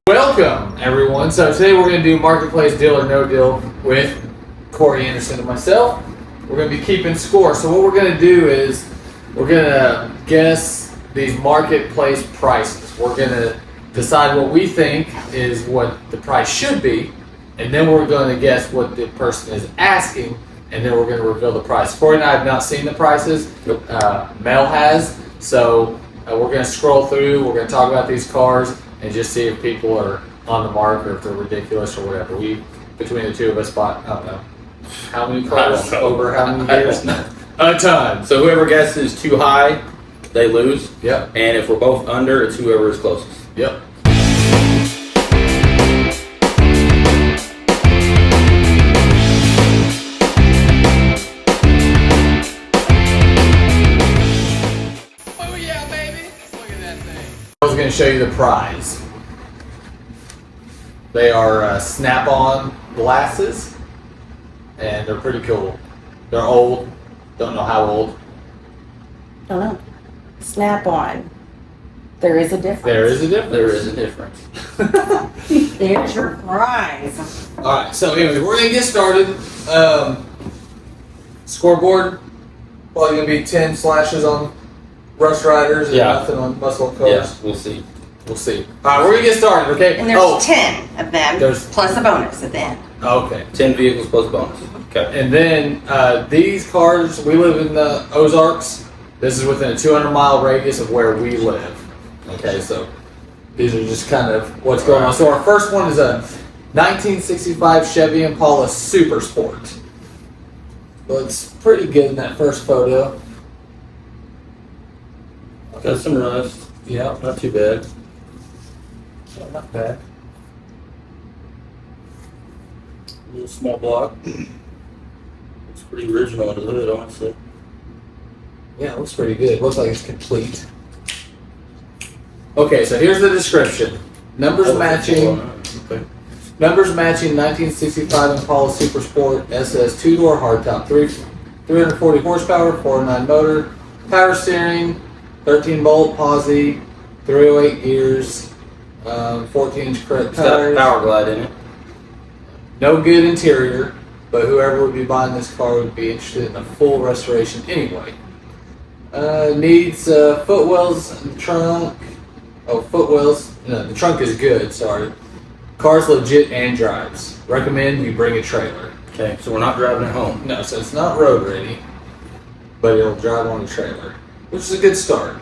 Welcome, everyone. So today we're going to do Marketplace Deal or No Deal with Corey Anderson and myself. We're going to be keeping score. So what we're going to do is we're going to guess these marketplace prices. We're going to decide what we think is what the price should be, and then we're going to guess what the person is asking, and then we're going to reveal the price. Corey and I have not seen the prices. Nope. Mel has. So we're going to scroll through. We're going to talk about these cars and just see if people are on the mark or if they're ridiculous or whatever. We, between the two of us, bought, I don't know, how many cars over how many years? A ton. So whoever guesses too high, they lose. Yep. And if we're both under, it's whoever is closest. Yep. Oh yeah, baby! Look at that thing. I was going to show you the prize. They are Snap-on glasses, and they're pretty cool. They're old. Don't know how old. Don't know. Snap-on. There is a difference. There is a difference. There is a difference. There's your prize. All right. So anyway, we're gonna get started. Scoreboard. Probably gonna be 10 slashes on Rush Riders and Yeah. nothing on muscle cars. Yeah, we'll see. We'll see. All right, we're gonna get started. Okay. And there's 10 of them, There's- plus a bonus at the end. Okay. 10 vehicles plus bonus. Okay. And then these cars, we live in the Ozarks. This is within a 200-mile radius of where we live. Okay, so these are just kind of what's going on. So our first one is a 1965 Chevy Impala Super Sport. Looks pretty good in that first photo. Got some rust. Yeah, Not too bad. not bad. A little small block. Looks pretty original under the hood, honestly. Yeah, it looks pretty good. Looks like it's complete. Okay, so here's the description. Numbers matching. Okay. Numbers matching 1965 Impala Super Sport SS 2-door hardtop, 340 horsepower, 409 motor, power steering, 13 bolt posi, 308 gears, 14-inch correct It's got a tires. power glide in it. No good interior, but whoever would be buying this car would be interested in a full restoration anyway. Needs footwells in the trunk. Oh, footwells. No, the trunk is good, sorry. Car's legit and drives. Recommend you bring a trailer. Okay, so we're not driving it home. No, so it's not road ready, but it'll drive on a trailer, which is a good start.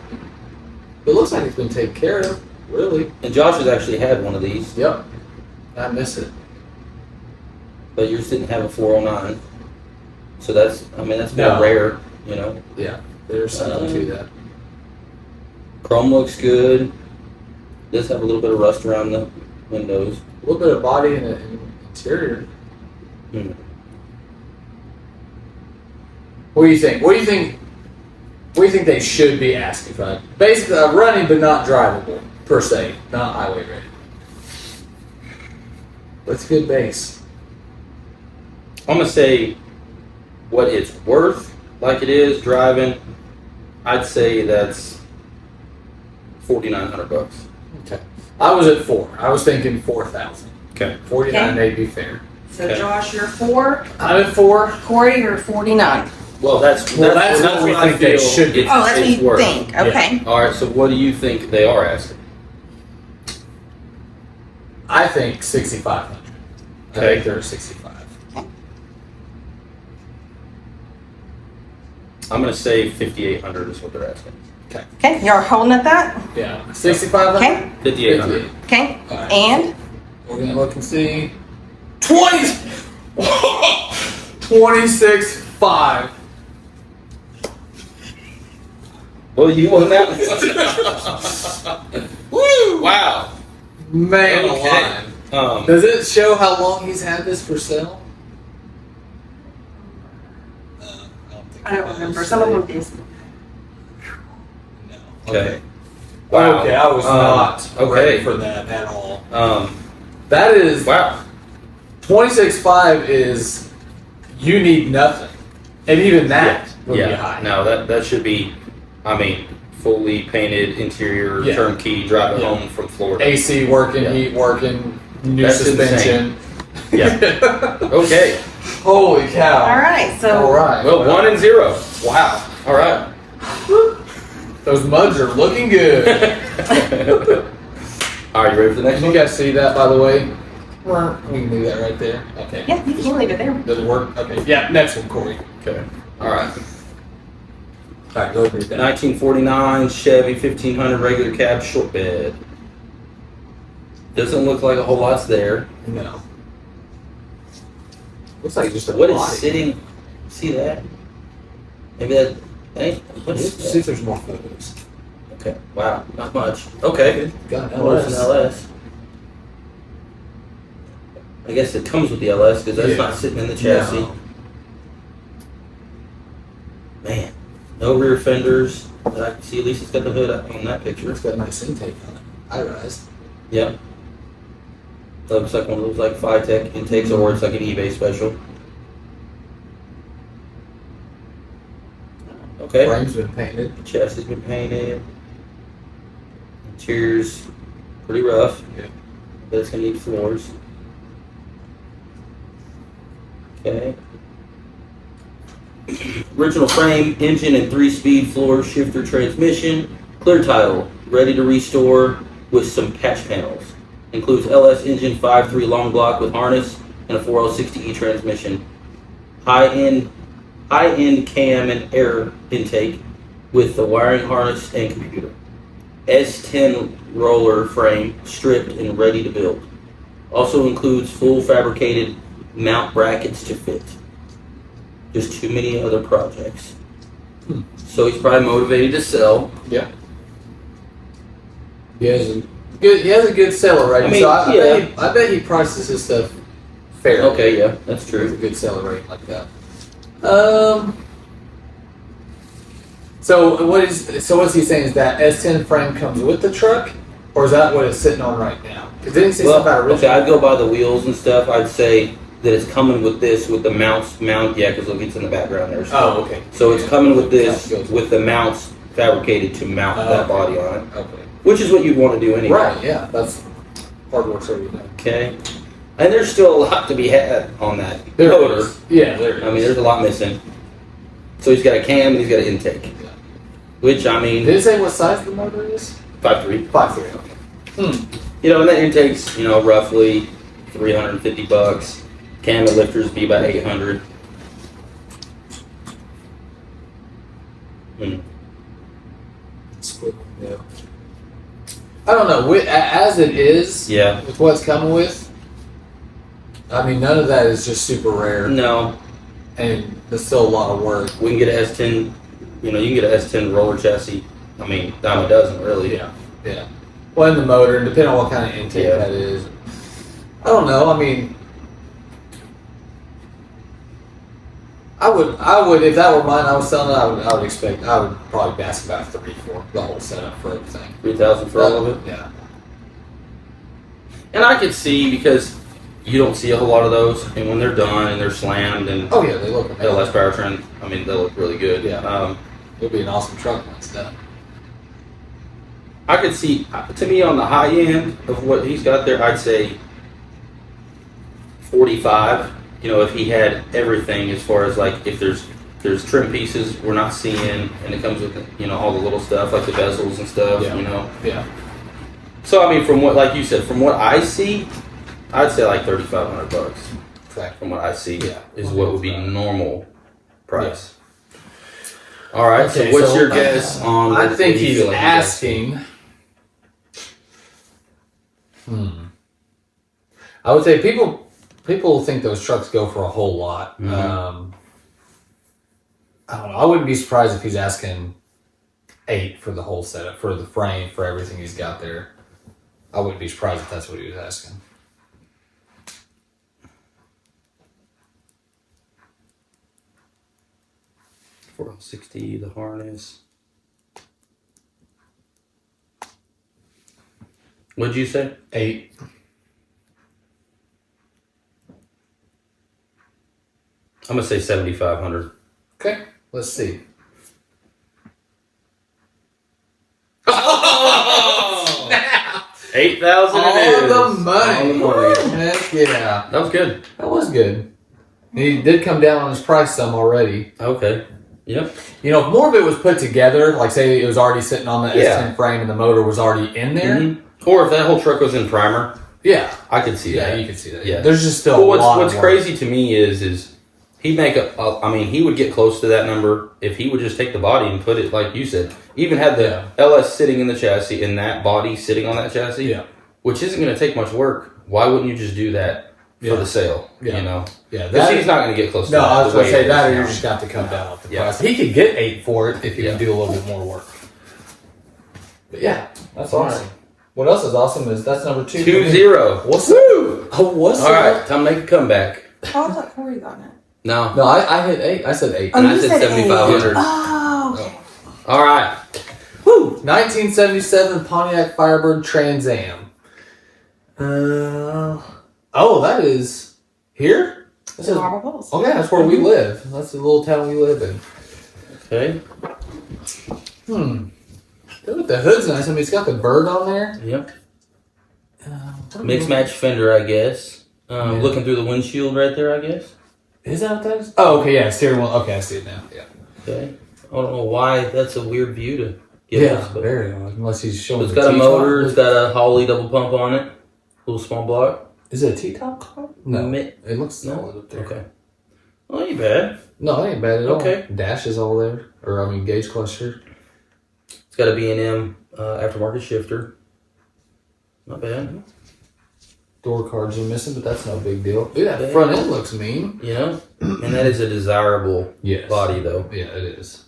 It looks like it's been taken care of, really. And Josh has actually had one of these, Yep. I miss it. but yours didn't have a 409. So that's more No. rare, you know. Yeah, there's something to that. Chrome looks good. Does have a little bit of rust around the windows. A little bit of body and interior. Hmm. What do you think? What do you think? What do you think they should be asking for? Basically, running but not drivable per se, not highway ready. What's a good base? I'm gonna say what it's worth, like it is driving. I'd say that's $4,900. Okay, I was at 4. I was thinking 4,000. Okay. 49 Okay. may be fair. So Okay. Josh, you're 4. I'm at 4. Corey, you're 49. Well, that's what we I think they feel should be. it's- Oh, that's what it's you worth. think. Okay. All right. So what do you think they are asking? I think 6,500. I Okay. think they're 65. I'm gonna say 5,800 is what they're asking. Okay. Okay, you're holding at that? Yeah. 6,500. Okay. 5,800. Okay. All right. And We're gonna look and see. 20. 26.5. Well, you won that one. Woo! Wow. Man Okay. alive. Does it show how long he's had this for sale? I don't remember. Some of them is. No. Okay. Wow. Okay, I was not ready okay. for that at all. Um. That is Wow. 26.5 is you need nothing, and even that would be high. No, that should be. I mean, fully painted interior, Yeah. turnkey, driving Yeah. home from Florida. AC working, Yeah. heat working, new That's suspension. Yeah. Okay. Holy cow. All right, so All right. Well, 1 and 0. Wow. All right. Those mugs are looking good. All right, you ready for the next Can one? you guys see that, by the way? We can do that right there. Okay. yeah, you can leave it there. Does it work? Okay. Yeah, next one, Corey. Okay. All right. All right, go read that. 1949 Chevy 1500 regular cab short bed. Doesn't look like a whole lot's there. No. Looks like just a What is body. sitting? See that? Maybe that. Hey, what Let's is see that? if there's more photos. Okay. Wow. Not much. Okay. Got an Well, it's an LS. LS. I guess it comes with the LS because that's Yeah. not sitting in the chassis. No. Man, no rear fenders that I can see. At least it's got the hood up on that picture. It's got a nice intake on it. I realized. Yep. Looks like one of those like FiTech intakes, or it's like an eBay special. Okay. Frame's been painted. Chest has been painted. Interior's pretty rough. Yeah. But it's gonna need floors. Okay. Original frame, engine, and 3-speed floor shifter transmission. Clear title, ready to restore with some patch panels. Includes LS engine 5.3 long block with harness and a 4060E transmission. High-end cam and air intake with the wiring harness and computer. S10 roller frame, stripped and ready to build. Also includes full fabricated mount brackets to fit. Just too many other projects. So he's probably motivated to sell. Yeah. He has a good seller rating. I mean, so I yeah. bet he prices his stuff fairly. Okay, yeah, that's There's a true. good seller rating like that. So what's he saying? Is that S10 frame comes with the truck, or is that what it's sitting on right now? Because didn't he say something about Okay, original? I'd go by the wheels and stuff. I'd say that it's coming with this, with the mount, yeah, because look, it's in the background there. Oh, okay. So it's coming with this, Goes- with the mounts fabricated to mount that body on it, Okay. which is what you'd want to do anyway. Right. Yeah. That's hard work already done. Okay. And there's still a lot to be had on that There motor. is. Yeah. There is. I mean, there's a lot missing. So he's got a cam and he's got an intake. Yeah. Which, I mean, Did it say what size the motor is? 5.3. 5.3. Okay. You know, and that intake's, roughly $350. Cam and lifters be about 800. It's cool. Yeah. I don't know. As it is, Yeah. with what's coming with, I mean, none of that is just super rare, No, and there's still a lot of work. we can get a S10, you can get a S10 roller chassis. I mean, dime a dozen, really. Yeah. Well, and the motor, and depending on what kind of intake Yeah. that is. I don't know. I mean, I would, if that were mine, I was selling it. I would probably be asking about 3 for the whole setup for everything. 3,000 for all of it. Yeah. And I could see, because you don't see a whole lot of those, and when they're done and they're slammed and Oh yeah, they look amazing. LS powertrain, I mean, they look really good. Yeah. It'll be an awesome truck when it's done. I could see, to me, on the high end of what he's got there, I'd say 45. If he had everything, as far as like if there's trim pieces we're not seeing, and it comes with all the little stuff like the bezels and stuff. Yeah. Yeah. So I mean, from what, like you said, from what I see, I'd say like $3,500. Exactly. From what I see, Yeah. is what would be normal price. All right. Okay, so what's so, your guess on? I what think you he's feel like he does? asking. I would say people think those trucks go for a whole lot. Mhm. I don't know. I wouldn't be surprised if he's asking 8 for the whole setup, for the frame, for everything he's got there. I wouldn't be surprised if that's what he was asking. $460, the harness. What'd you say? 8. I'm gonna say 7,500. Okay. Let's see. 8,000 it All is. the money. On the money. Heck yeah. That was good. That was good. He did come down on his price some already. Okay. Yep. You know, if more of it was put together, like say it was already sitting on the Yeah. S10 frame and the motor was already in there. Mhm. Or if that whole truck was in primer, Yeah. I could see Yeah, that. you can see that. Yeah. There's just still Well, a lot what's of crazy to me is he'd make he would get close to that number if he would just take the body and put it, like you said, even had the Yeah. LS sitting in the chassis and that body sitting on that chassis, Yeah. which isn't going to take much work. Why wouldn't you just do that for Yeah. the sale? Yeah. You know? Yeah, Because that, he's not going to get close to no, that. I was the going to way say it that, or is you're now. just got to come down off the Yeah. price. He could get 8 for it if he Yeah. could do a little bit more work. But yeah, that's All awesome. What else is awesome is that's number 2. 2-0. What's up? Oh, what's All right, time to make a comeback. Oh, I thought Corey got it. No. No, I hit 8. I said 8. Oh, And I you said said 7,500. 8. Oh, okay. All right. Woo! 1977 Pontiac Firebird Trans Am. Oh, that is here? This is, Marble Hills. okay, that's where we live. That's the little town we live in. Okay. Look at the hood's nice. I mean, it's got the bird on there. Yep. Mixed match fender, I guess. Yeah. Looking through the windshield right there, I guess. Is that what that is? Oh, okay, yeah, steering wheel. Okay, I see it now. Yeah. Okay. I don't know why that's a weird view to give us, but very odd. Unless he's showing it's the got a T-top. motor. It's got a Holley double pump on it. Little small block. Is it a T-top car? No. Mi- It looks No. solid up there. Okay. Well, ain't bad. No, it ain't bad at all. Okay. Dash is all there. Or, I mean, gauge cluster. It's got a B&M aftermarket shifter. Not bad. Door cards are missing, but that's no big deal. Dude, that Yeah. front end looks mean. You know? And that is a desirable Yes. body, though. Yeah, it is.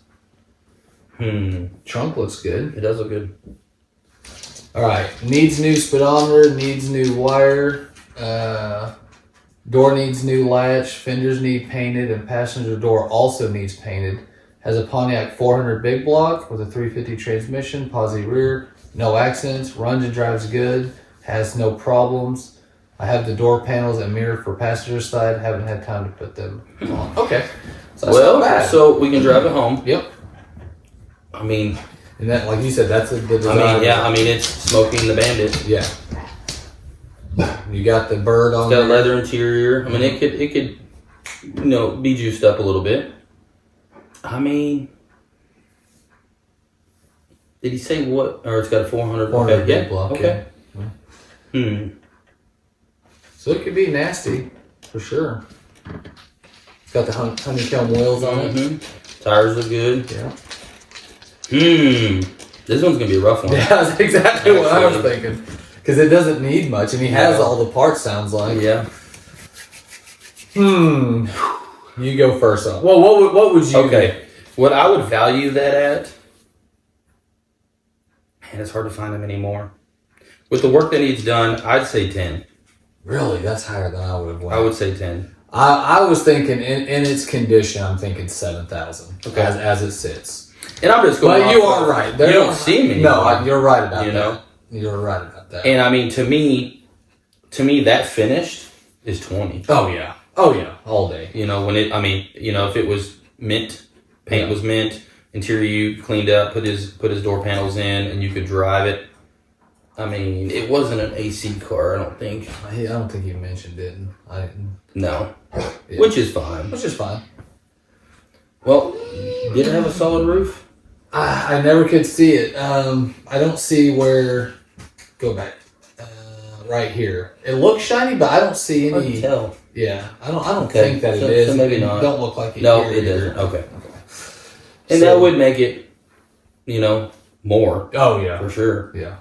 Hmm. Trunk looks good. It does look good. All right. Needs new speedometer. Needs new wire. Door needs new latch. Fenders need painted, and passenger door also needs painted. Has a Pontiac 400 big block with a 350 transmission, posi rear, no accidents, runs and drives good, has no problems. I have the door panels and mirror for passenger side. Haven't had time to put them on. Okay. So that's not bad. So we can drive it home. Yep. I mean, And that, like you said, that's the design. it's Smoking the Bandit. Yeah. You got the bird on It's got a there. leather interior. I mean, it could, be juiced up a little bit. I mean, did he say what? Or it's got a 400. 400 okay. big block. Okay. Yeah. So it could be nasty, for sure. It's got the honeycomb wheels on it. Mm-hmm. Tires look good. Yeah. This one's gonna be a rough one. Yeah, that's exactly what I was Actually. thinking. Because it doesn't need much, and he has No. all the parts, sounds like. Yeah. You go first on. Well, what would you Okay. What I would value that at, man, it's hard to find them anymore. With the work that needs done, I'd say 10. Really? That's higher than I would have went. I would say 10. I was thinking, in its condition, I'm thinking 7,000 Okay. as it sits. And I'm just going. But you off are of- right. You There don't are- see them No, anymore. you're right about You that. know? You're right about that. And I mean, to me, that finished is 20. Oh yeah, all day. You know, when if it was mint, paint was mint, interior you cleaned up, put his door panels in, and you could drive it. I mean, it wasn't an AC car, I don't think. I don't think you mentioned it. No, Yeah. which is fine. Which is fine. Well, did it have a solid roof? I never could see it. I don't see where. Go back. Right here. It looks shiny, but I don't see Hard to any. tell. Yeah, I don't Okay, think that so- it is. so maybe not. Don't look like it. No, here it either. doesn't. Okay. And So- that would make it, more Oh yeah. for sure. Yeah.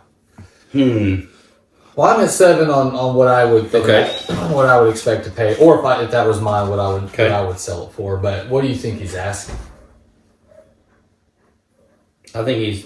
Well, I'm at 7 on what I would think, Okay. on what I would expect to pay, or if that was mine, what I Okay. would sell it for. But what do you think he's asking? I think he's.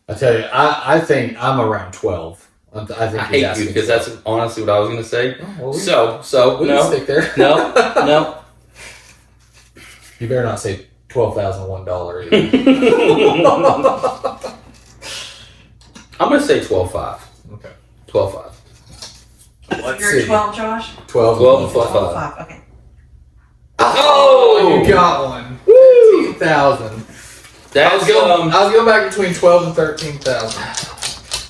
I tell you, I think I'm around 12. I think I he's hate you asking because that's honestly what I was going to say. Oh, well, So we no, can stick there. no. You better not say $12,001 either. I'm going to say 12.5. Okay. 12.5. Let's You're see. at 12, Josh? 12. 12 and 12, 12.5. 5. Okay. Oh! Oh, you got one. Woo! 15,000. I That's was going back between 12 and 13,000.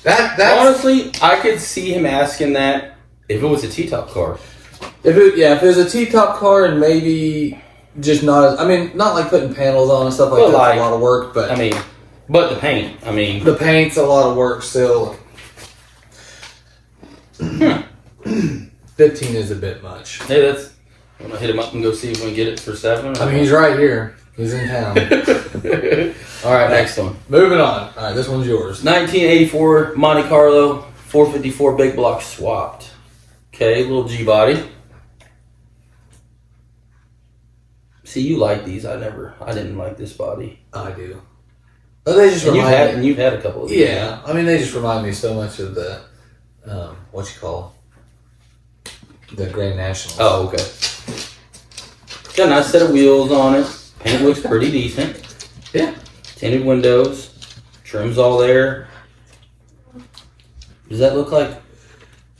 That's honestly, I could see him asking that if it was a T-top car. if it was a T-top car and maybe just not as, I mean, not like putting panels on and stuff like Well, that's like, a lot of work, but I mean, but the paint. I mean, the paint's a lot of work still. 15 is a bit much. hey, that's. I'm gonna hit him up and go see if we can get it for 7. I mean, he's right here. He's in town. All right, next one. Moving on. All right, this one's yours. 1984 Monte Carlo 454 big block swapped. Okay, little G body. See, you like these. I didn't like this body. I do. But they just And remind me. you've had a couple of these. Yeah, I mean, they just remind me so much of the, what you call the Grand Nationals. Oh, okay. Got a nice set of wheels on it. Paint looks pretty decent. Yeah. Tinted windows. Trim's all there. Does that look like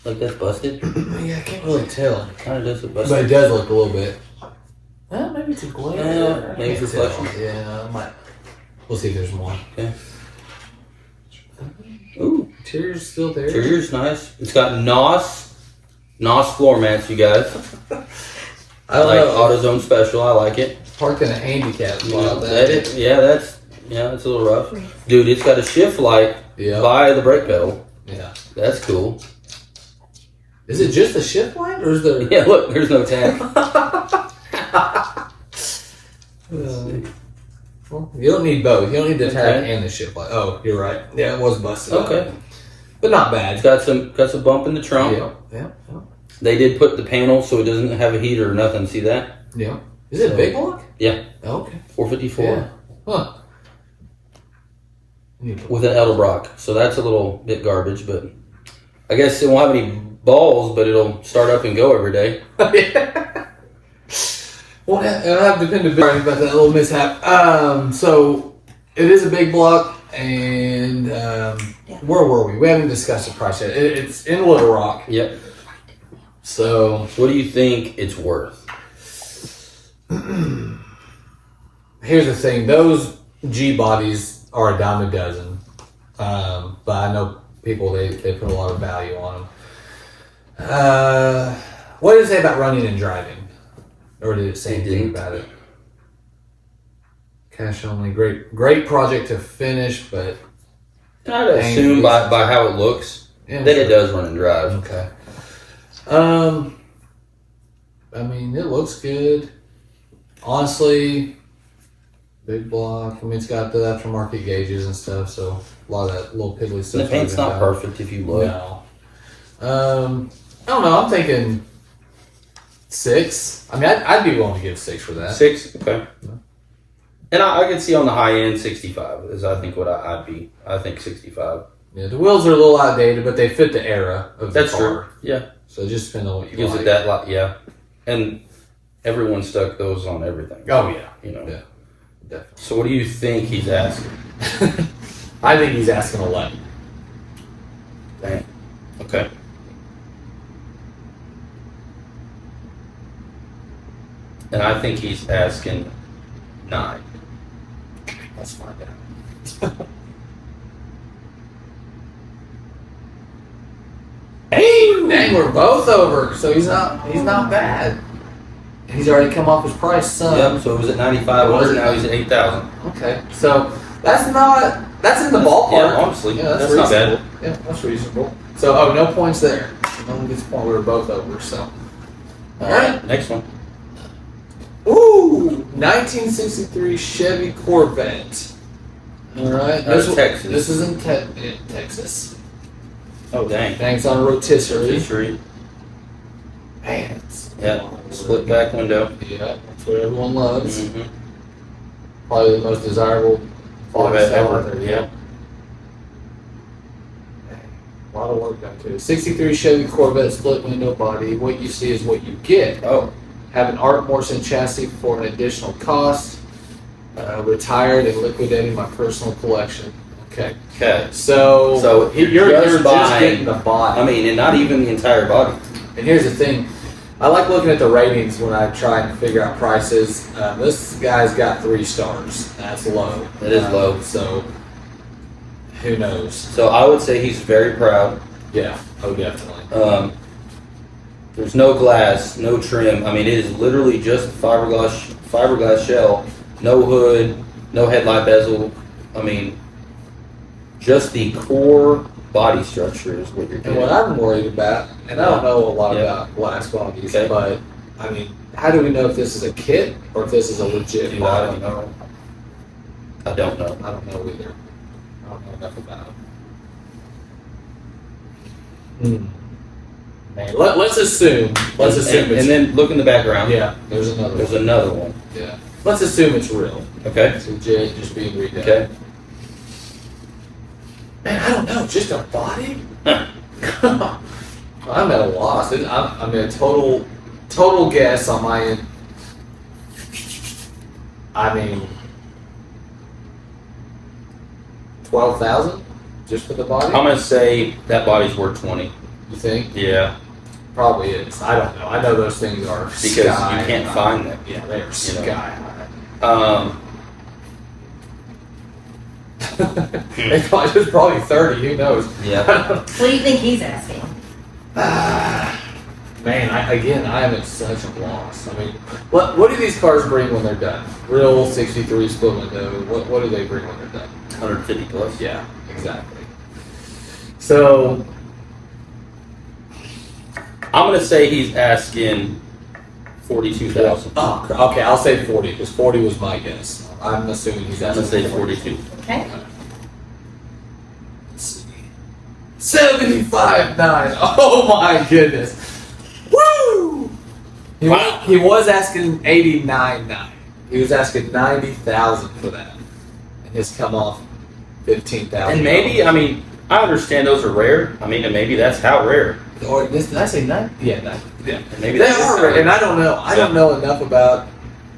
that's busted? Yeah, I can't really tell. Kind of does look But busted. it does look a little bit. Well, maybe it's a glare. Yeah, I maybe can't it's tell. reflection. Yeah, I might. We'll see if there's more. Okay. Ooh, Interior's still there. interior's nice. It's got NOS floor mats, you guys. I don't like know. AutoZone special. I like it. Parked in a handicap You know, spot. that's a little rough. Dude, it's got a shift light Yeah. by the brake pedal. Yeah. That's cool. Is it just a shift light or is there? Yeah, look, there's no tag. Well, you don't need both. You don't need the tag Okay. and the shift light. Oh, you're right. Yeah, it was busted. Okay. But not It's bad. got some bump in the trunk. Yeah. They did put the panel so it doesn't have a heater or nothing. See that? Yeah. Is it a big block? Yeah. Oh, okay. 454 Yeah. Huh. You with an Edelbrock. So that's a little bit garbage, but I guess it won't have any balls, but it'll start up and go every day. Well, it'll have dependability about that little mishap. So it is a big block, and where were we? We haven't discussed the price yet. It's in Little Rock. Yep. So What do you think it's worth? here's the thing: those G bodies are a dime a dozen, but I know people they put a lot of value on them. What did it say about running and driving? Or did it say It anything didn't. about it? Cash only, great project to finish, but And I'd assume by how it looks yeah, that it does run and drive. Okay. I mean, it looks good. Honestly, big block. I mean, it's got the aftermarket gauges and stuff, so a lot of that little piddly And stuff. the paint's not perfect if you look. No. I don't know. I'm thinking 6. I mean, I'd be willing to give 6 for that. 6, okay. And I could see on the high end 65 is I think what I'd be. I think 65. Yeah, the wheels are a little outdated, but they fit the era of the That's car. true. Yeah, So it just depends on what you gives like. it that lot. Yeah, and everyone stuck those on everything. Oh yeah, You know. Yeah. definitely. So what do you think he's asking? I think he's asking 11. Dang. Okay. And I think he's asking 9. Let's find out. Hey, dang, we're both over. So he's not bad. He's already come off his price, son. Yep. So it was at 9,500. Now he's at 8,000. Okay, so that's in the ballpark. Yeah, honestly, Yeah, that's not bad. reasonable. Yeah, that's reasonable. So no points there. No one gets a point. We were both over. So All right. Next one. ooh, 1963 Chevy Corvette. All right, Out of Texas. This is in Texas. Oh dang. Thanks on rotisserie. History. Man, it's Yeah. Split back window. Yeah, that's what everyone loves. Mm-hmm. Probably the most desirable Corvette style ever. out there. Yeah. A lot of work done to it. 63 Chevy Corvette split window body. What you see is what you get. Oh. Have an Art Morrison chassis for an additional cost. Retired and liquidating my personal collection. Okay. Okay. So You're you're just just buying- getting the body. I mean, and not even the entire body. And here's the thing. I like looking at the ratings when I try and figure out prices. This guy's got 3 stars. That's low. That is low. So who knows? So I would say he's very proud. Yeah. Oh, definitely. There's no glass, no trim. I mean, it is literally just fiberglass shell, no hood, no headlight bezel. I mean, just the core body structure is what you're And getting. what I'm worried about, and I don't know a lot Yeah. about glass bodies, Okay. but I mean, how do we know if this is a kit or if this is a legit Dude, I body? don't know. I don't know. I don't know either. I don't know enough about it. Man, let's assume. Let's assume and, it's. and then look in the background. yeah, there's another There's one. another one. Yeah. Let's assume it's real. Okay. It's legit, just being redone. Okay. Man, I don't know. Just a body? Huh. I'm at a loss. I'm a total guess on my end. I mean, 12,000 just for the body. I'm gonna say that body's worth 20. You think? Yeah. Probably is. I don't know. I know those things are Because sky you can't high. find them. Yeah, they're know. sky high. There's probably 30. Who knows? Yeah. What do you think he's asking? Man, I am at such a loss. I mean, what do these cars bring when they're done? Real 63 split window. What do they bring when they're done? 150 plus. Yeah, exactly. So I'm gonna say he's asking 42,000. oh, okay, I'll say 40 because 40 was my guess. I'm assuming he's I'm asking gonna say 42. Okay. Let's see. 75.9. Oh my goodness. Woo! Wow. He was asking 89.9. He was asking 90,000 for that. And his come off 15,000. And maybe, I mean, I understand those are rare. I mean, and maybe that's how rare. Or did I say 9? Yeah, 9. Yeah. And maybe They that is are how rare, and rare. I don't know. I don't know enough about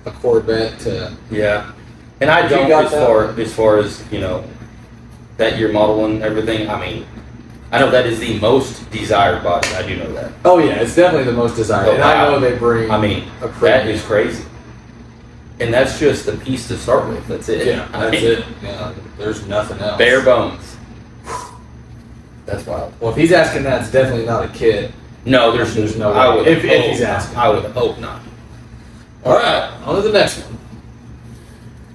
a Corvette to. Yeah. And I You don't got that? as far as, you know, that year model and everything. I mean, I know that is the most desired body. I do know that. Oh yeah, it's definitely the most desired. Oh, and I wow. know they bring. I mean, a that premium. is crazy. And that's just the piece to start with. That's it. Yeah, I that's mean, it. Yeah, there's nothing else. Bare bones. That's wild. Well, if he's asking that, it's definitely not a kid. No, there's no I way. would If hope he's not. asking. I would hope not. All right, on to the next one.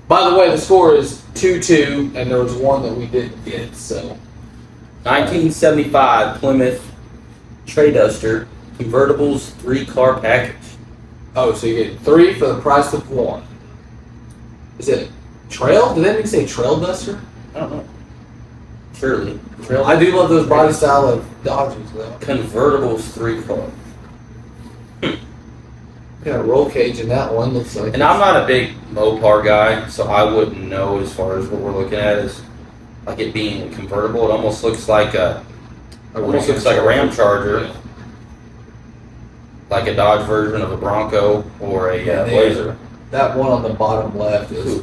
By the way, the score is 2-2, and there was one that we didn't get. So 1975 Plymouth Trey Duster convertibles 3-car package. oh, so you get 3 for the price of 1. Is it Trail? Did that even say Trail Duster? I don't know. Surely. I do love those body style of Dodgers though. Convertibles 3-car. Got a roll cage in that one. Looks like. And I'm not a big Mopar guy, so I wouldn't know as far as what we're looking at as like it being convertible. It almost looks like a Ram Charger, Yeah. like a Dodge version of a Bronco or a Blazer. That one on the bottom left is.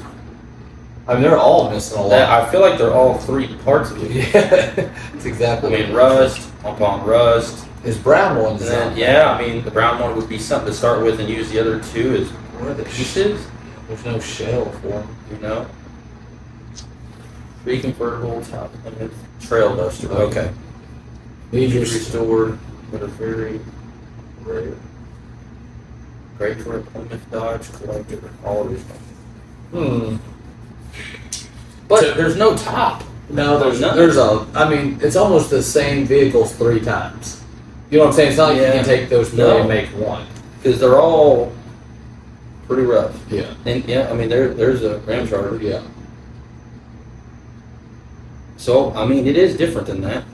I mean, they're all missing a lot. I feel like they're all 3 parts of it. Yeah, that's I exactly. mean, rust upon rust. His brown one's And then, yeah, I mean, the brown one would be something to start with and use the other 2 as Where are the pieces, There's no shell for them. you know? 3 convertible top limit Trail Duster. Okay. These are Restored, but a very rare. Great for a Plymouth Dodge collector. All of these. But there's no top. No, there's None. I mean, it's almost the same vehicles 3 times. You know what I'm saying? It's not like you Yeah. can take those 3 No. and make one. Because they're all pretty rough. Yeah. And yeah, I mean, there's a Ram Charger. Yeah. So, I mean, it is different than that.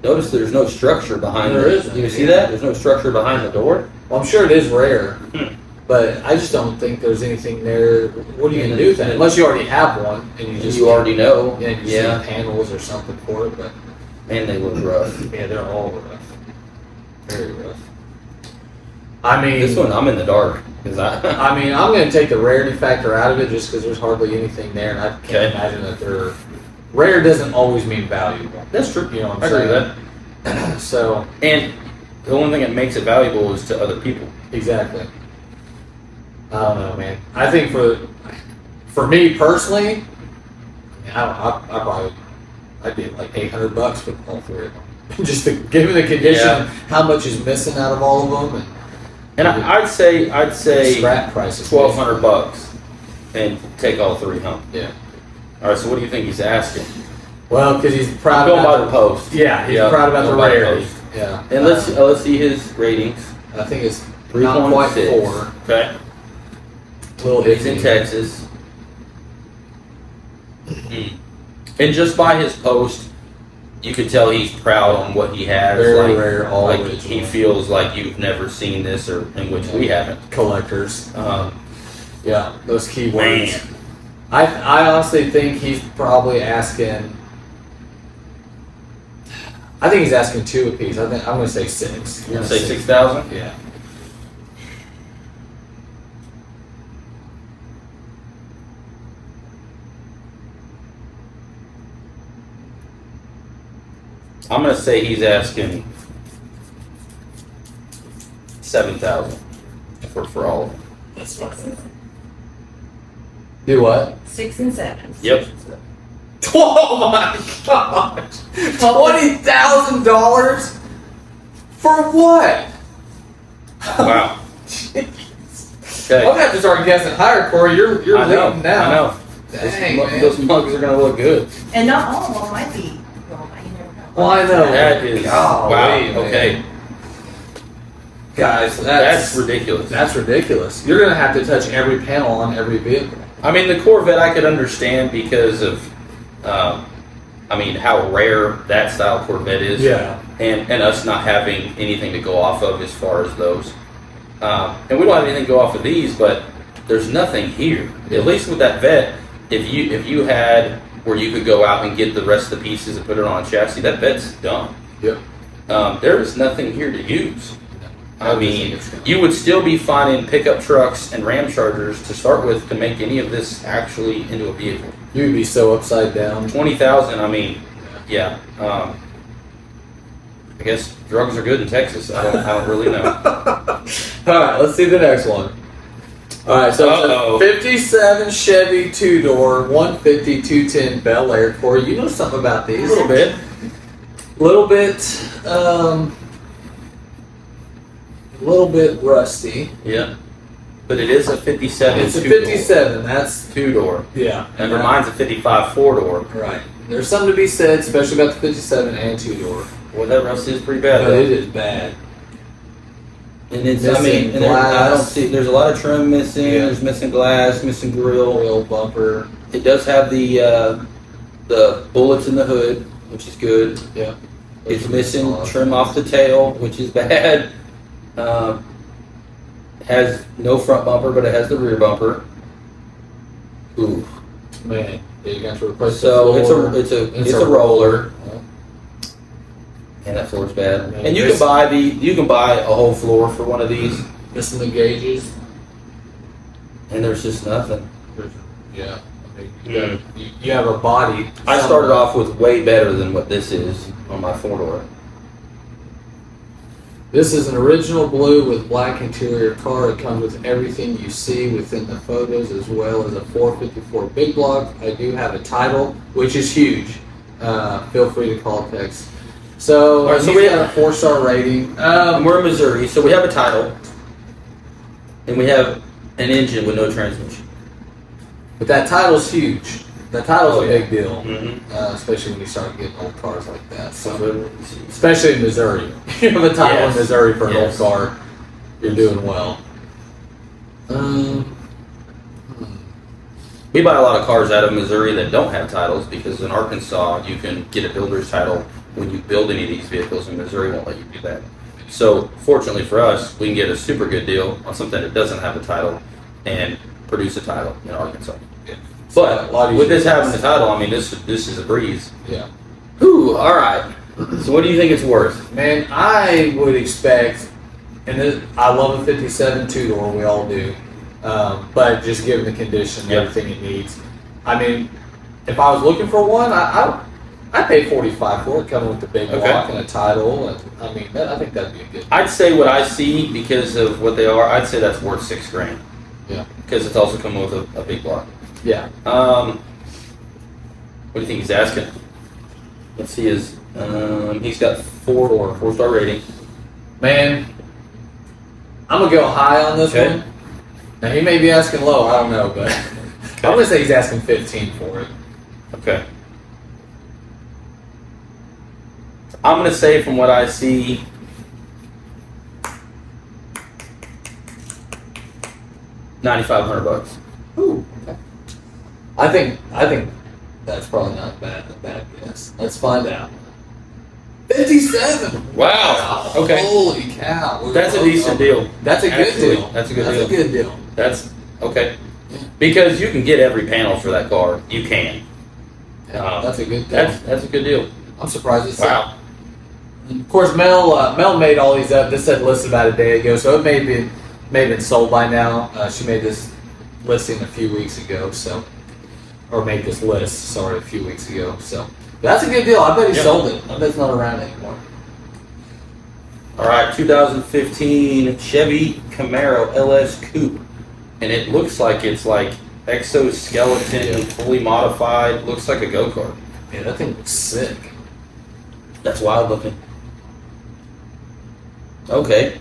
Notice there's no structure behind There it. isn't, You see yeah. that? There's no structure behind the door. Well, I'm sure it is rare, Hmm. but I just don't think there's anything there. What are you And gonna do with that? then- Unless you already have one and you just You already know. yeah, you Yeah. see panels or something for it. But And they look rough. yeah, they're all rough, very rough. I mean, This one, I'm in the dark. Because I mean, I'm going to take the rarity factor out of it just because there's hardly anything there, and I can't Okay. imagine that they're rare. Doesn't always mean valuable. That's true. You know what I'm I agree saying? with that. So And the only thing that makes it valuable is to other people. Exactly. I don't know, man. I think for me personally, I'd be like $800 for all three of them. Just to given the condition, how much is missing out of all of them, And I'd say scrap prices $1,200 and take all three home. Yeah. All right. So what do you think he's asking? Well, because he's proud Going by about the post. Yeah, he's Yeah, proud about the going by the rarity. post. Yeah. And let's see his ratings. I think it's not quite 3.6. 4. Okay. Little He's in iffy. Texas. And just by his post, you could tell he's proud on what he has. Very rare, all like original. he feels like you've never seen this, or in which we haven't. Collectors. Yeah, those keywords. Man. I honestly think he's probably asking. I think he's asking 2 apiece. I'm going to say 6. You gonna say 6,000? Yeah. I'm gonna say he's asking 7,000 for all of them. That's fine. Do what? 6 and 7. Yep. Oh my gosh! $20,000 for what? Wow. I'm Okay. gonna have to start guessing higher, Corey. You're I know. leading now. I know. Dang, man. Those mugs are gonna look good. And not all of them might be. Well, you never know. Well, I know. That is Golly, wow. man. Okay. Guys, That's ridiculous. That's ridiculous. You're gonna have to touch every panel on every vehicle. I mean, the Corvette I could understand because of, how rare that style Corvette is. Yeah. And us not having anything to go off of as far as those. And we don't have anything to go off of these, but there's nothing here. At least with that Vet, if you had where you could go out and get the rest of the pieces and put it on a chassis, that Vet's done. Yep. There is nothing here to use. I just mean, think it's done. you would still be finding pickup trucks and Ram Chargers to start with to make any of this actually into a vehicle. You'd be so upside down. 20,000. I mean, yeah. I guess drugs are good in Texas. I don't really know. All right, let's see the next one. All right, so Uh-oh. it's a 57 Chevy 2-door, 150, 210 Bel Air. Corey, you know something about A these? little bit. Little bit rusty. Yeah. But it is a 57. It's a two-door. 57. That's Two-door. yeah. And mine's a 55 four-door. Right. There's something to be said, especially about the 57 and 2-door. Boy, that rust is pretty bad. But though. it is bad. And it's, Missing and I don't glass. see, there's a lot of trim missing, Yeah. there's missing glass, missing grill. Real bumper. It does have the bullets in the hood, which is good. Yeah. It's missing trim off the tail, which is bad. Has no front bumper, but it has the rear bumper. Ooh. Man, yeah, you got to replace So the floor. it's a roller. And that floor's bad. Man, And you this- can buy a whole floor for one of these, Missing the gauges. and there's just nothing. Yeah. I mean, you have a body. I started off with way better than what this is on my four-door. This is an original blue with black interior car. It comes with everything you see within the photos, as well as a 454 big block. I do have a title, which is huge. Feel free to call, text. So, All right, so he's we got have- a 4-star rating. We're in Missouri, so we have a title, and we have an engine with no transmission. But that title's huge. That title's Oh, a yeah. big deal, Mm-hmm. especially when you start getting old cars like that. So, especially in Missouri, you have a title Yes. in Missouri for an Yes. old car. You're doing well. We buy a lot of cars out of Missouri that don't have titles because in Arkansas you can get a builder's title when you build any of these vehicles, and Missouri won't let you do that. So fortunately for us, we can get a super good deal on something that doesn't have a title and produce a title in Arkansas. But a lot with this easier. having the title, I mean, this is a breeze. Yeah. Ooh, all right. So what do you think it's worth? Man, I would expect, and I love a 57 two-door, we all do, but just given the condition and Yep. everything it needs, I mean, if I was looking for one, I paid $45 for it, coming with the big Okay. block and a title, and I mean, I think that'd be a good. I'd say what I see because of what they are. I'd say that's worth $6,000. Yeah. Because it's also coming with a big block. Yeah. What do you think he's asking? Let's see his. He's got four-star rating. Man, I'm gonna go high on this Okay. one. Now he may be asking low, I don't know, but I'm gonna say he's asking 15 for it. Okay. I'm gonna say from what I see, $9,500. Ooh. Okay. I think that's probably not a bad guess. Let's find out. 57. Wow. Okay. Holy cow. We're That's a both decent up. deal. That's a good Actually, deal. that's a good That's deal. a good deal. That's okay. Because you can get every panel for that car. You can. Yeah, that's a good deal. That's a good deal. I'm surprised it's Wow. Of course, Mel made all these up. This said listed about a day ago, so it may have been sold by now. She made this listing a few weeks ago, so or made this list, sorry, a few weeks ago. So that's a good deal. I bet he Yeah. sold it. I bet it's not around anymore. All right, 2015 Chevy Camaro LS Coupe, and it looks like it's like exoskeleton, fully modified. Looks like a go-kart. Yeah, that thing looks sick. That's wild looking. Okay,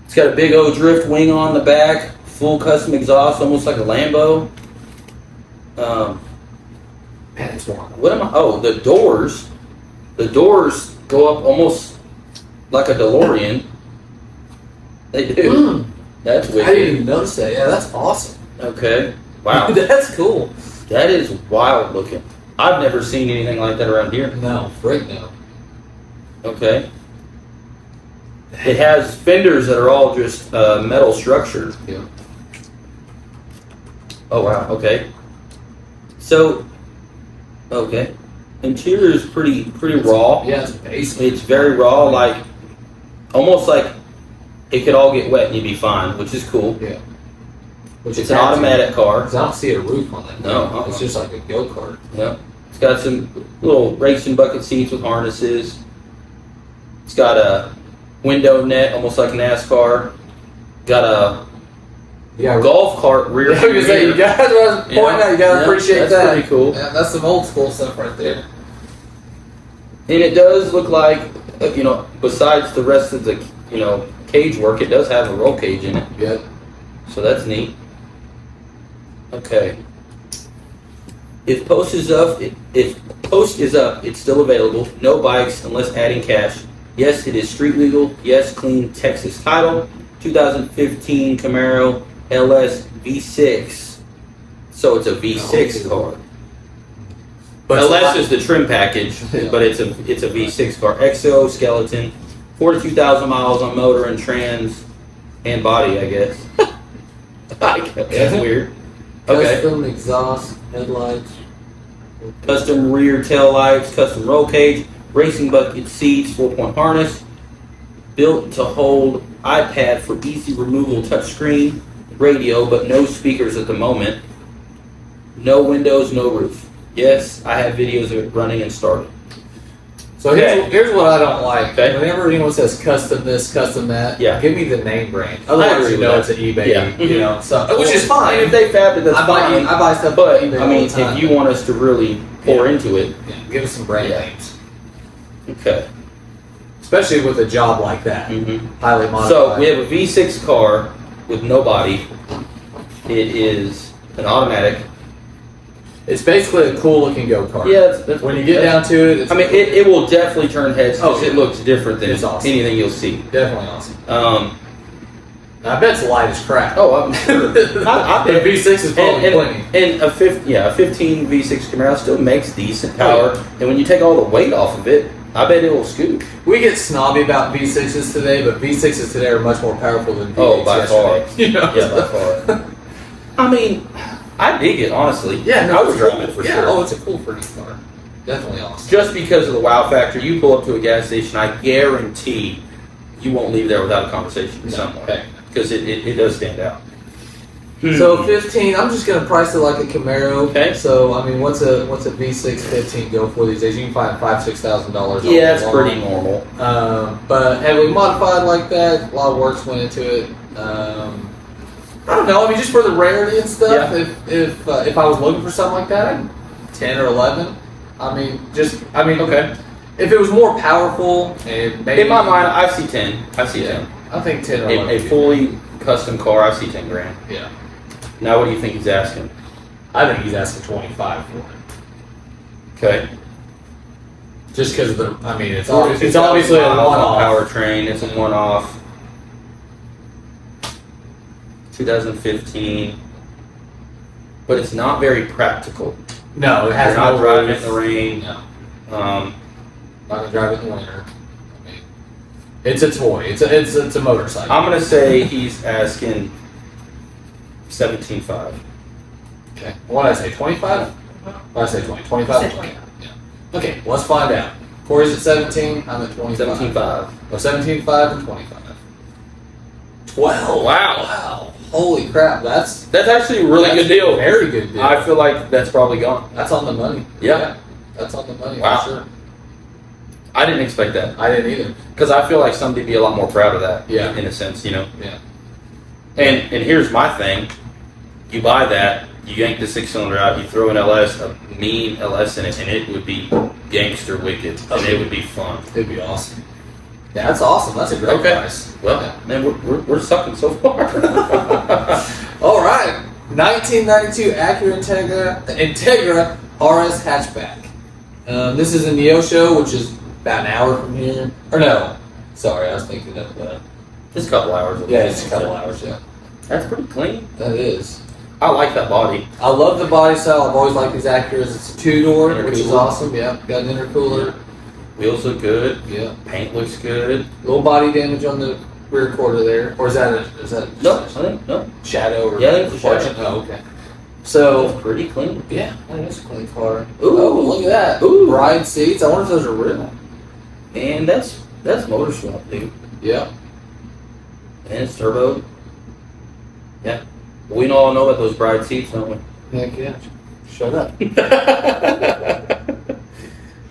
it's got a big old drift wing on the back, full custom exhaust, almost like a Lambo. Man, it's wild. What am I? Oh, the doors. The doors go up almost like a DeLorean. They do. That's I didn't wicked. even notice that. Yeah, that's awesome. Okay. Wow. That's cool. That is wild looking. I've never seen anything like that around here. No, freak no. Okay. It has fenders that are all just metal structures. Yeah. Oh wow. Okay. So. Okay. Interior is pretty raw. Yeah, it's basic. It's very raw, like almost like it could all get wet and you'd be fine, which is cool. Yeah. Which It's an automatic car. 'Cause I don't see a roof on that. No, It's just like a go-kart. Yeah. It's got some little racing bucket seats with harnesses. It's got a window net, almost like NASCAR. Got a Yeah, golf cart rear I was gonna say, you view. guys, what I was pointing Yeah, out, you gotta yeah, appreciate that's that. pretty cool. Yeah, that's some old school stuff right there. And it does look like, besides the rest of the, cage work, it does have a roll cage in it. Yeah. So that's neat. Okay. If post is up, it's still available. No bikes unless adding cash. Yes, it is street legal. Yes, clean Texas title. 2015 Camaro LS V6. So it's a V6 car. But it's a LS lot- is the trim package, Yeah. but it's a V6 car. Exoskeleton, 42,000 miles on motor and trans and body, I guess. That's weird. Okay. Custom exhaust, headlights. Custom rear tail lights, custom roll cage, racing bucket seats, 4-point harness, built to hold iPad for easy removal touchscreen, radio, but no speakers at the moment. No windows, no roof. Yes, I have videos of it running and starting. So Okay. here's what I don't like. Okay. Whenever anyone says custom this, custom that, Yeah. give me the name brand. I Otherwise, agree you with know that. it's an eBay, Yeah. you know, so, which is I mean, if fine. they fabbed it, that's I fine. buy stuff But, on eBay I all mean, the time. if you want us to really pour into it, Yeah, give us some brand Yeah. names. okay. Especially with a job like that. hmm Highly modified. So we have a V6 car with no body. It is an automatic. It's basically a cool looking go-kart. Yeah, that's When you get down to it, it's I mean, it will definitely turn heads because Oh, it yeah. looks different than It's awesome. anything you'll see. definitely awesome. Um, I bet it's light as crap. oh, I'm sure. I The bet. V6 is probably plenty. And a 15 V6 Camaro still makes decent power. And when you take all the weight off of it, I bet it will scoot. We get snobby about V6s today, but V6s today are much more powerful than V8s Oh, by far. yesterday. You know? Yeah, by far. I mean, I dig it honestly. Yeah, no, I would it's drive cool. it for Yeah, sure. oh, it's a cool freaking car. Definitely awesome. Just because of the wow factor, you pull up to a gas station, I guarantee you won't leave there without a conversation with someone. Okay. Because it does stand out. So 15. I'm just gonna price it like a Camaro. Okay. So I mean, what's a V6 15 go for these days? You can find $5,000-$6,000. Yeah, it's pretty normal. But heavily modified like that, a lot of work's went into it. I don't know. I mean, just for the rarity and stuff. Yeah. If I was looking for something like that, 10 or 11. Okay. If it was more powerful, and maybe In my mind, I see 10. I see yeah, 10. I think 10 or 11. A fully custom car, I see 10 grand. Yeah, Now, what do you think he's asking? I think he's asking 25 for it. Okay. Just because of the, I mean, it's 42,000 obviously a miles on one-off. powertrain. It's a one-off. 2015. But it's not very practical. No, it has You're not no driving roof. in the rain. No, Um, not gonna drive it in the winter. I mean, it's a toy. It's a motorcycle. I'm gonna say he's asking 17.5. Okay. What did I say? 25? What did I say? 20? 25? You said 20. Yeah. Okay. Let's find out. Corey's at 17. I'm at 25. 17.5. Oh, 17.5 and 25. 12. Wow. Wow. Holy crap. That's That's actually a really that's good deal. Very good deal. I feel like that's probably gone. That's on the money. Yeah. That's on the money Wow. for sure. I didn't expect that I didn't either. because I feel like somebody'd be a lot more proud of that. Yeah. In a sense, you know. Yeah. And here's my thing: you buy that, you yank the 6-cylinder out, you throw an LS, a mean LS in it, and it would be gangster wicked, and it would be fun. It'd be awesome. Yeah, that's awesome. That's a great Okay. price. Well, Yeah. man, we're sucking so far. All right. 1992 Acura Integra RS hatchback. This is in Neosho, which is about an hour from here. Or no, sorry, I was thinking of Just a couple hours. yeah, it's a couple hours. Yeah, That's pretty clean. that is. I like that body. I love the body style. I've always liked these Acuras. It's a 2-door, which is Intercooler. awesome. Yeah, got an intercooler. Wheels look good. Yeah, Paint looks good. little body damage on the rear quarter there, or is that No, I think no. shadow? Or Yeah, I think it's a shadow. reflection? Oh, okay. So It's pretty clean. yeah, that is a clean car. Ooh. Oh, look at that. Ooh. Bride seats. I wonder if those are real. And that's motor swap, dude. Yeah. And it's turbo. Yeah. We all know about those bride seats, don't we? Heck yeah. Shut up.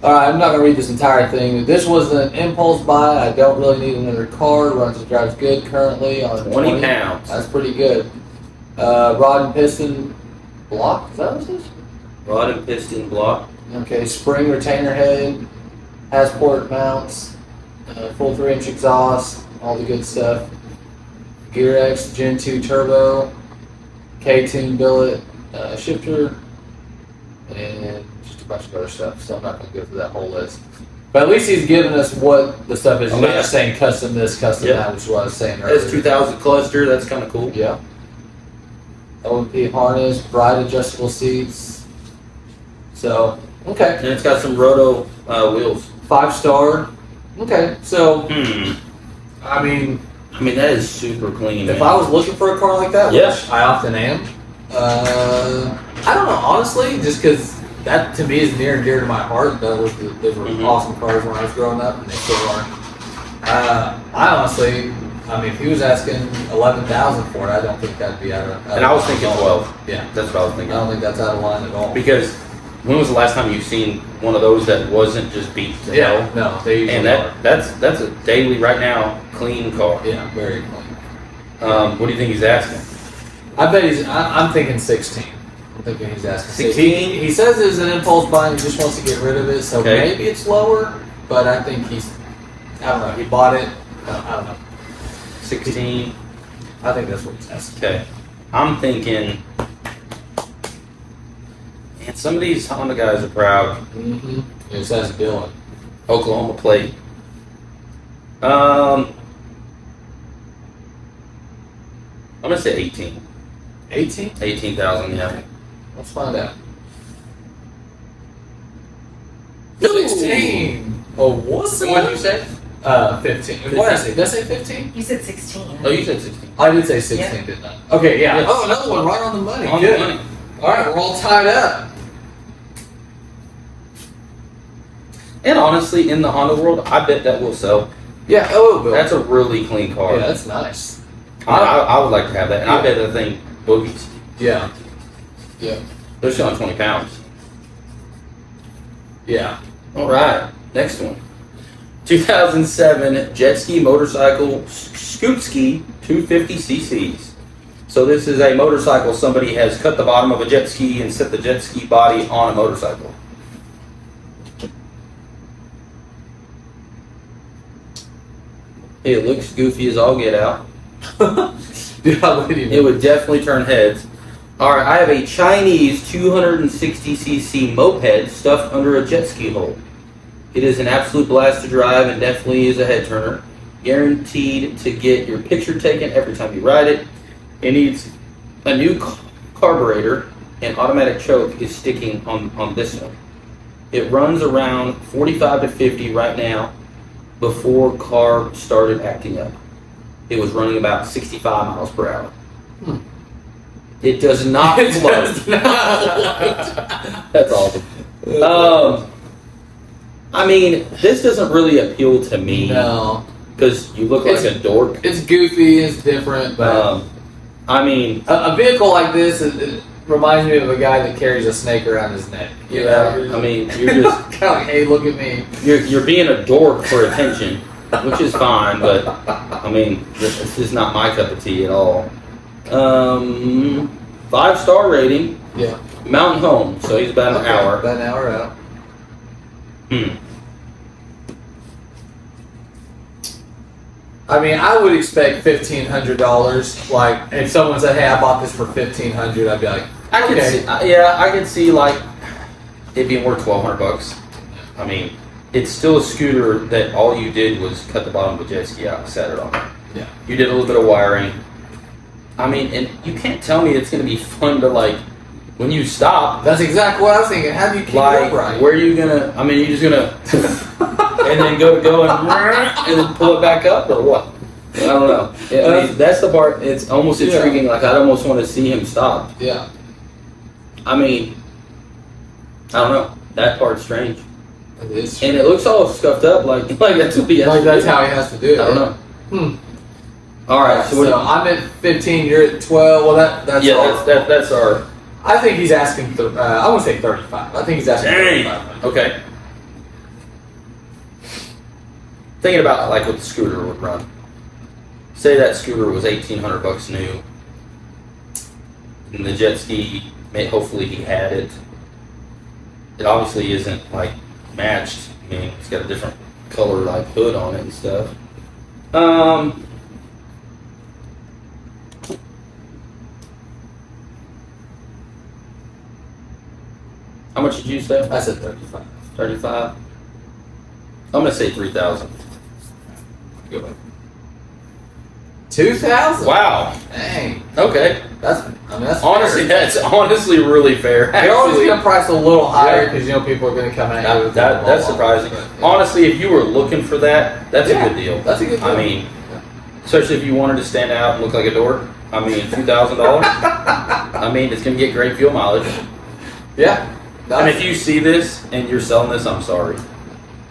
Alright, I'm not going to read this entire thing. This was an impulse buy. I don't really need another car. Runs and drives good currently on 20 pounds. That's pretty good. Rod and piston block. Is that what this is? Rod and piston block. Okay, spring retainer head. Has port mounts. Full 3-inch exhaust. All the good stuff. Gear X Gen 2 turbo. K-tune billet. Shifter. And just a bunch of other stuff, so I'm not going to go through that whole list. But at least he's given us what the stuff is. Oh, He's not yeah. just saying custom this, custom Yeah. that, which is what I was saying earlier. That's 2000 cluster. That's kind of cool. Yeah. O&P harness, bride adjustable seats. So, okay. And it's got some roto wheels. 5-star. Okay, so, I mean that is super clean. if man. I was looking for a car like that, Yeah. which I often am, I don't know, honestly, just because that to me is near and dear to my heart. Those were Mhm. awesome cars when I was growing up, and they still are. I honestly, I mean, if he was asking 11,000 for it, I don't think that'd be out of. And I was line thinking at all. 12. Yeah, That's what I was I thinking. don't think that's out of line at all. Because when was the last time you've seen one of those that wasn't just beat to Yeah, hell? no, they usually And are. that's a daily right now clean car. Yeah, very clean. What do you think he's asking? I bet I'm thinking 16. I'm thinking he's asking 16? He says it's an impulse buy and he just wants to get rid of it, so Okay. maybe it's lower, but I think I don't know, he bought it. I don't know. 16. I think that's what he's asking. Okay. I'm thinking. Man, some of these Honda guys are proud. Mm-hmm. It says Dylan. Oklahoma plate. I'm gonna say 18. 18? 18,000, yeah. Let's find out. Ooh. 16! Oh, what's What did you say? 15. What did I say? Did I say 15? You said 16. Oh, you said 16. I did say 16, didn't I? Okay, yeah. Yes. Oh, another one right on the money. On the Good. money. Alright, we're all tied up. And honestly, in the Honda world, I bet that will sell. Yeah, oh, Bill. That's a really clean car. Yeah, that's nice. I would like to have that, and I bet that thing boogies. Yeah. Yeah. They're still on 20 pounds. Yeah. All right, next one. 2007 jet ski motorcycle scoot ski 250 cc's. So this is a motorcycle somebody has cut the bottom of a jet ski and set the jet ski body on a motorcycle. It looks goofy as all get out. Yeah, what do you It would definitely turn heads. All right, I have a Chinese 260cc moped stuffed under a jet ski hole. It is an absolute blast to drive and definitely is a head turner. Guaranteed to get your picture taken every time you ride it. It needs a new carburetor and automatic choke is sticking on this one. It runs around 45 to 50 right now before car started acting up. It was running about 65 miles per hour. It does not float. That's awesome. I mean, this doesn't really appeal to me No. because you look like a dork. It's goofy, it's different, but I mean, a vehicle like this it reminds me of a guy that carries a snake around his neck. You know? I mean, you're just kind of like, hey, look at me. you're being a dork for attention, which is fine. But I mean, this is not my cup of tea at all. 5-star rating. Yeah. Mountain Home. So he's about an hour. About an hour out. I mean, I would expect $1,500. Like, if someone said, "Hey, I bought this for $1,500," I'd be like, I could okay. see, yeah, I could see like it being worth $1,200. I mean, it's still a scooter that all you did was cut the bottom of a jet ski out and set it on. Yeah. You did a little bit of wiring. I mean, and you can't tell me it's going to be fun to like when you stop. That's exactly what I was thinking. How do you keep it Like, upright? where are you gonna? I mean, you're just gonna and then go and then pull it back up or what? I don't know. Yeah, I mean, that's the part. It's almost Yeah. intriguing. Like I'd almost want to see him stop. Yeah. I mean, I don't know. That part's strange, It is. and it looks all scuffed up. Like that's what he has Like to that's do. how he has to do it. I don't know. All right, so, So I'm at 15. You're at 12. Well, that's yeah, all. that's our. I think he's asking. I want to say 35. I think he's asking 35. Okay. Thinking about like what the scooter would run. Say that scooter was $1,800 new, and the jet ski. Hopefully he had it. It obviously isn't like matched. I mean, it's got a different color like hood on it and stuff. How much did you say? I said 35. 35. I'm gonna say 3,000. Go back. 2,000. Wow. Dang. Okay. That's Honestly, fair. that's honestly really fair. They're always Actually, going to price a little higher Yeah. because you know people are going to come at you. that, with that's surprising. Yeah. Honestly, if you were looking for that, that's Yeah. a good deal. That's a good deal. I mean, especially if you wanted to stand out and look like a dork. I mean, $2,000. I mean, it's gonna get great fuel mileage. Yeah. And if you see this and you're selling this, I'm sorry.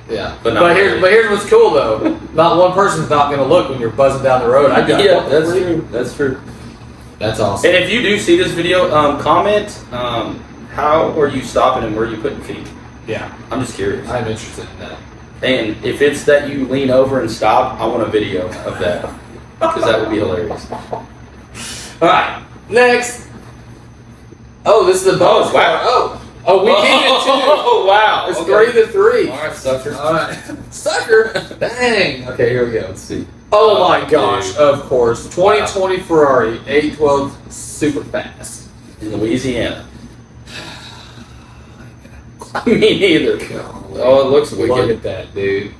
Yeah. But not really. here's what's cool though. Not one person's not going to look when you're buzzing down the road. I'd be like, Yeah, what the that's freak? true. That's true. That's awesome. And if you do see this video, comment how are you stopping and where are you putting feet. Yeah. I'm just curious. I'm interested in that. And if it's that you lean over and stop, I want a video of that because that would be hilarious. All right. Next. Oh, this is the bonus. Oh, wow. card. Oh, we can get two. Oh wow! It's Okay. 3-3. All right, sucker. All right. Sucker. Dang. Okay, here we go. Let's see. Oh my gosh, dude. of course. 2020 Ferrari 812 super fast. In Louisiana. Me neither. Oh, it looks Look wicked. at that, dude.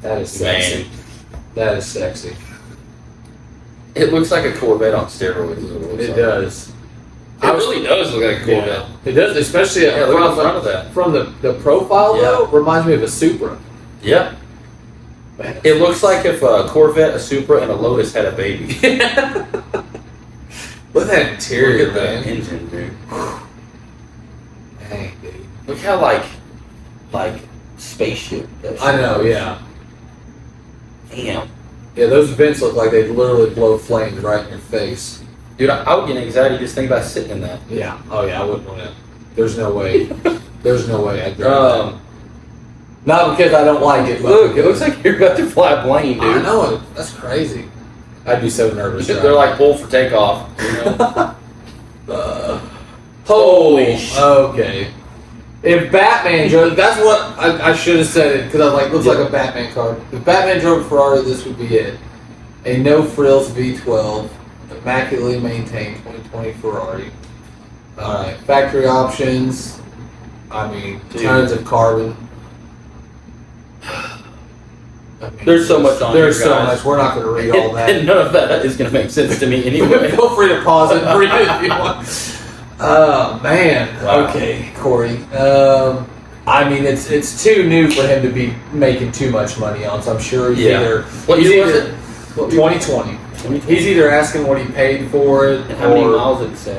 That is sexy. Man. That is sexy. It looks like a Corvette on steroids. Is what it looks It like. does. It really does look like a Corvette. It does, especially Yeah, look at the front of that. From the profile, Yeah. though, reminds me of a Supra. Yeah. It looks like if a Corvette, a Supra, and a Lotus had a baby. Look at that interior, Look at that man. engine, dude. Dang, dude. Look how like spaceship. that I shit know, looks. yeah. Damn. Yeah, those vents look like they literally blow flames right in your face. Dude, I would get anxiety just thinking about sitting in that. Yeah. Oh yeah, I wouldn't want to. There's no way. There's no way I'd drive that. Not because I don't like it. But Look, it looks like you're about to fly a plane, I dude. know it. That's crazy. I'd be so nervous. They're like pull for takeoff. You know? Holy sh- Okay. If Batman drove, that's what I should have said it because I was like, looks like a Batman car. If Batman drove a Ferrari, this would be it. A no frills V12, immaculately maintained 2020 Ferrari. All right, factory options. I mean, Dude. tons of carbon. I mean, There's so much on There's here, so guys. much. We're not going to read all that. And none of that is going to make sense to me anyway. Feel free to pause it and read it if you want. Oh man. Wow. Okay, Corey. I mean, it's too new for him to be making too much money on. So I'm sure he's Yeah. either What he's year was either- it? 2020. He's either asking what he paid for it, And how many or miles did it say?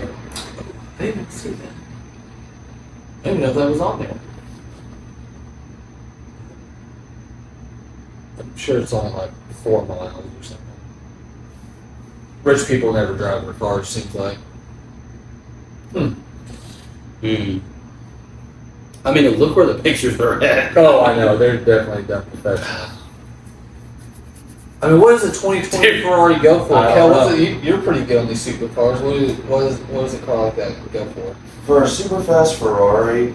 I didn't even see that. I didn't even know if that was on there. I'm sure it's only like 4 miles or something. Rich people never drive their cars, seems like. Hmm. I mean, look where the pictures are at. Oh, I know. They're definitely done professional. I mean, what does a 2020 Dude. Ferrari go for? I Kel, don't what's know. it, you're pretty good on these supercars. What does a car like that go for? For a super fast Ferrari,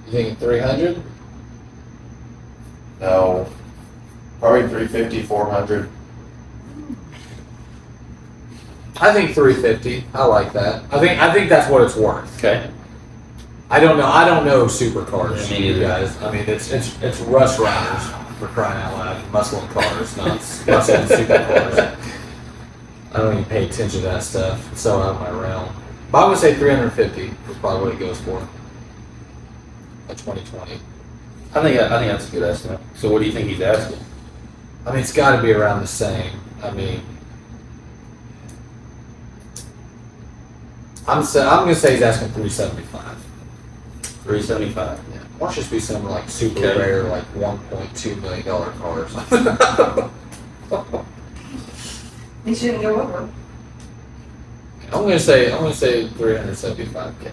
You thinking 300? no, probably 350, 400. I think 350. I like that. I think that's what it's worth. Okay. I don't know supercars. Yeah, me neither. you guys. I mean, it's Rush Riders for crying out loud. Muscle and cars, not muscle and supercars. I don't even pay attention to that stuff. It's so out of my realm. But I'm gonna say 350 is probably what it goes for. A 2020. I think that's a good estimate. So what do you think he's asking? I mean, it's got to be around the same. I mean, I'm gonna say he's asking 375. 375. Yeah. Watch this be some like super Okay. rare, like $1.2 million cars. He shouldn't go over. I'm gonna say 375K.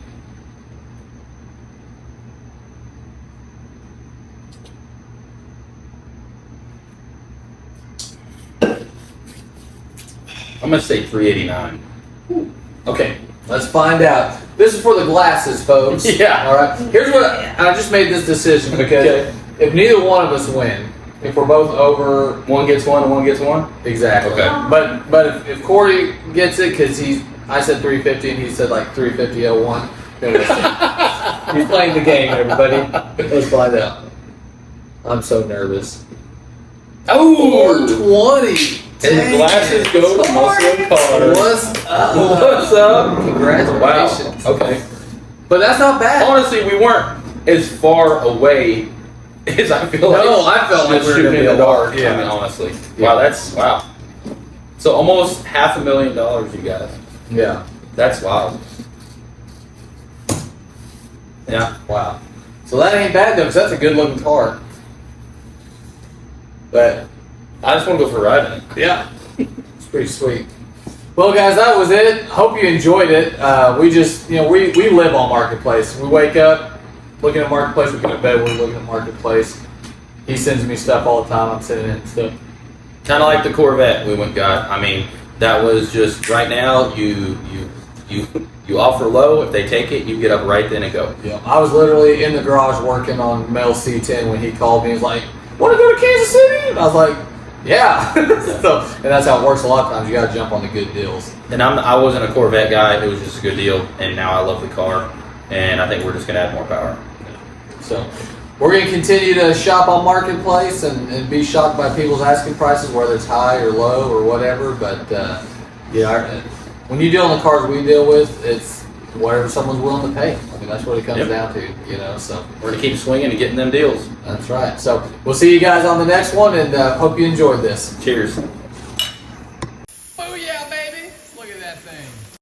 I'm gonna say 389. Okay, let's find out. This is for the glasses, folks. Yeah. All right. Here's what I just made this decision because Okay. if neither one of us win, if we're both over, One gets one and one gets one. exactly. Okay. But if Corey gets it because I said 350 and he said like 350.01. then we'll see. He's playing the game, everybody. Let's find out. I'm so nervous. Oh! 420. And glasses go to muscle and cars. What's up? What's up? Congratulations. Wow. Okay. But that's not bad. Honestly, we weren't as far away as I feel like. No, I felt like just we were shooting gonna in be the dark. yeah. I mean, honestly. Yeah. Wow. So almost $500,000, you guys. Yeah. That's wild. Yeah. Wow. So that ain't bad though, because that's a good looking car. But I just want to go for a ride in it. yeah, it's pretty sweet. Well, guys, that was it. Hope you enjoyed it. We just, we live on Marketplace. We wake up looking at Marketplace. We go to bed. We're looking at Marketplace. He sends me stuff all the time. I'm sending it stuff. Kind of like the Corvette we went got. I mean, that was just right now. You offer low. If they take it, you get up right then and go. Yeah, I was literally in the garage working on Mel C10 when he called me. He was like, "Want to go to Kansas City?" And I was like, "Yeah." So, and that's how it works. A lot of times you got to jump on the good deals. And I wasn't a Corvette guy. It was just a good deal. And now I love the car. And I think we're just gonna add more power. So we're going to continue to shop on Marketplace and be shocked by people's asking prices, whether it's high or low or whatever. But when you deal in the cars we deal with, it's whatever someone's willing to pay. I mean, that's what it comes Yep. down to, So We're gonna keep swinging and getting them deals. that's right. So we'll see you guys on the next one, and hope you enjoyed this. Cheers.